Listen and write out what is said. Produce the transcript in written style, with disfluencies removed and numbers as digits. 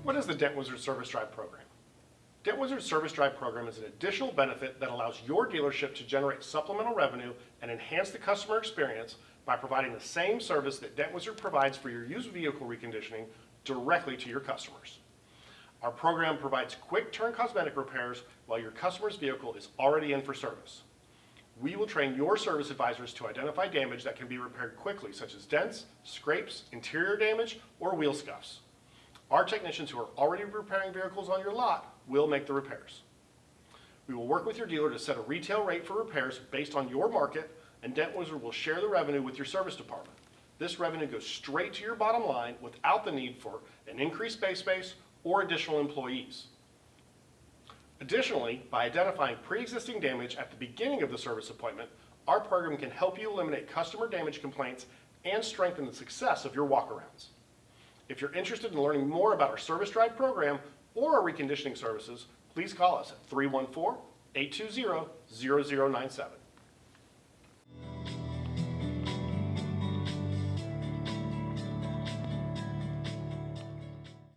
What is the Dent Wizard Service Drive program? Dent Wizard Service Drive program is an additional benefit that allows your dealership to generate supplemental revenue and enhance the customer experience by providing the same service that Dent Wizard provides for your used vehicle reconditioning directly to your customers. Our program provides quick turn cosmetic repairs while your customer's vehicle is already in for service. We will train your service advisors to identify damage that can be repaired quickly, such as dents, scrapes, interior damage, or wheel scuffs. Our technicians who are already repairing vehicles on your lot will make the repairs. We will work with your dealer to set a retail rate for repairs based on your market, and Dent Wizard will share the revenue with your service department. This revenue goes straight to your bottom line without the need for an increased base space or additional employees. Additionally, by identifying pre-existing damage at the beginning of the service appointment, our program can help you eliminate customer damage complaints and strengthen the success of your walkarounds. If you're interested in learning more about our Service Drive program or our reconditioning services, please call us at 314-820-0097.